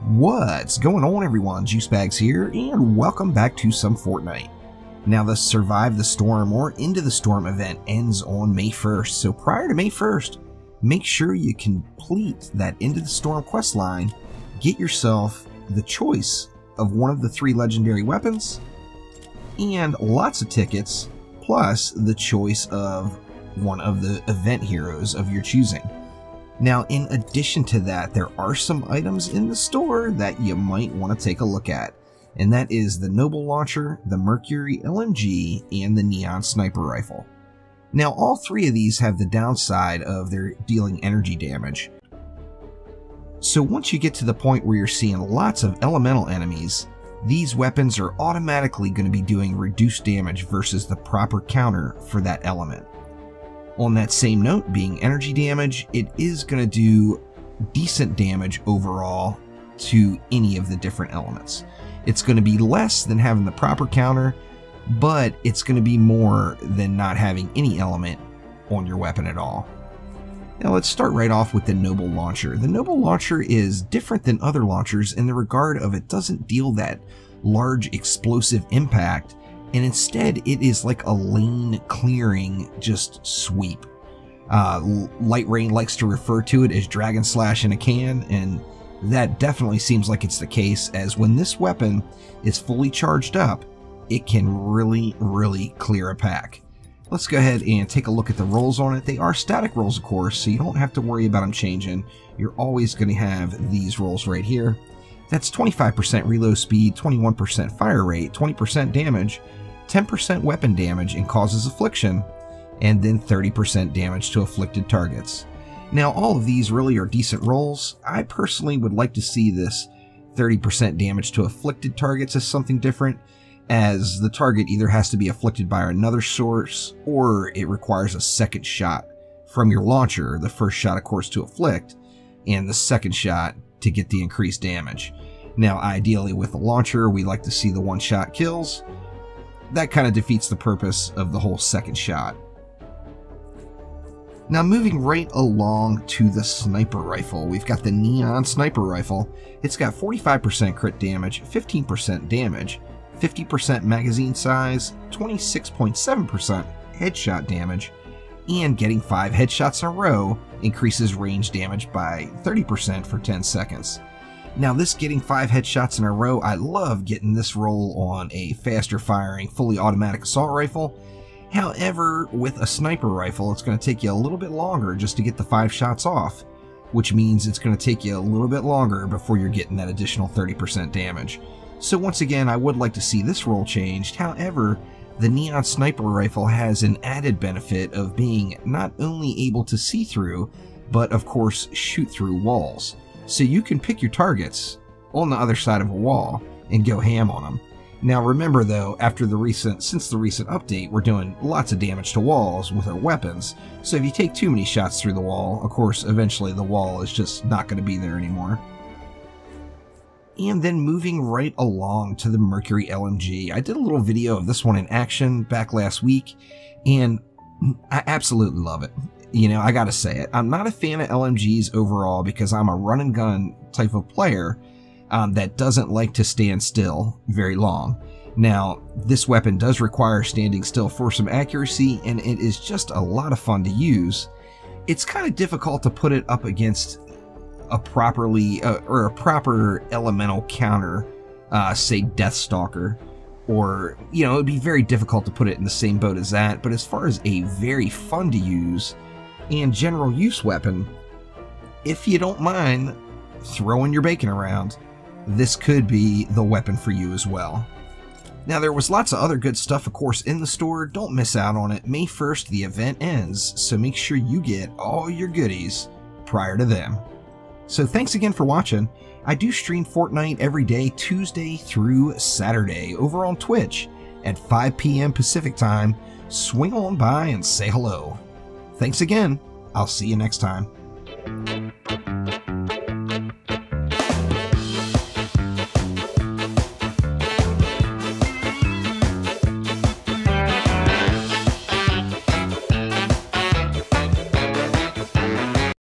What's going on, everyone? Juicebags here, and welcome back to some Fortnite. Now, the Survive the Storm or Into the Storm event ends on May 1st, so prior to May 1st, make sure you complete that Into the Storm quest line, get yourself the choice of one of the 3 legendary weapons, and lots of tickets, plus the choice of one of the event heroes of your choosing. Now, in addition to that, there are some items in the store that you might want to take a look at, and that is the Noble Launcher, the Mercury Lmg, and the Neon Sniper Rifle. Now, all 3 of these have the downside of their dealing energy damage. So once you get to the point where you're seeing lots of elemental enemies, these weapons are automatically going to be doing reduced damage versus the proper counter for that element. On that same note, being energy damage, it is going to do decent damage overall to any of the different elements. It's going to be less than having the proper counter, but it's going to be more than not having any element on your weapon at all. Now let's start right off with the Noble Launcher. The Noble Launcher is different than other launchers in the regard of it doesn't deal that large explosive impact, and instead it is like a lane clearing just sweep. Light Rain likes to refer to it as Dragon Slash in a can, and that definitely seems like it's the case, as when this weapon is fully charged up, it can really clear a pack. Let's go ahead and take a look at the rolls on it. They are static rolls, of course, so you don't have to worry about them changing. You're always going to have these rolls right here. That's 25% reload speed, 21% fire rate, 20% damage, 10% weapon damage and causes affliction, and then 30% damage to afflicted targets. Now, all of these really are decent rolls. I personally would like to see this 30% damage to afflicted targets as something different, as the target either has to be afflicted by another source or it requires a second shot from your launcher, the first shot of course to afflict, and the second shot to get the increased damage. Now, ideally with the launcher, we like to see the one-shot kills. That kind of defeats the purpose of the whole second shot. Now, moving right along to the Sniper Rifle, we've got the Neon Sniper Rifle. It's got 45% crit damage, 15% damage, 50% magazine size, 26.7% headshot damage, and getting 5 headshots in a row increases range damage by 30% for 10 seconds. Now, this getting 5 headshots in a row, I love getting this roll on a faster firing, fully automatic assault rifle. However, with a sniper rifle, it's going to take you a little bit longer just to get the 5 shots off, which means it's going to take you a little bit longer before you're getting that additional 30% damage. So once again, I would like to see this roll changed. However, the Neon Sniper Rifle has an added benefit of being not only able to see through, but of course shoot through walls. So you can pick your targets on the other side of a wall and go ham on them. Now remember though, since the recent update, we're doing lots of damage to walls with our weapons. So if you take too many shots through the wall, of course eventually the wall is just not going to be there anymore. And then moving right along to the Mercury Lmg. I did a little video of this one in action back last week, and I absolutely love it. You know, I gotta say it. I'm not a fan of LMGs overall because I'm a run and gun type of player that doesn't like to stand still very long. Now, this weapon does require standing still for some accuracy, and it is just a lot of fun to use. It's kind of difficult to put it up against a proper elemental counter, say Deathstalker, or, you know, it'd be very difficult to put it in the same boat as that. But as far as a very fun to use and general use weapon, if you don't mind throwing your bacon around, this could be the weapon for you as well. Now, there was lots of other good stuff, of course, in the store. Don't miss out on it. May 1st, the event ends, so make sure you get all your goodies prior to them. So thanks again for watching. I do stream Fortnite every day, Tuesday through Saturday, over on Twitch at 5 p.m. Pacific time. Swing on by and say hello. Thanks again. I'll see you next time.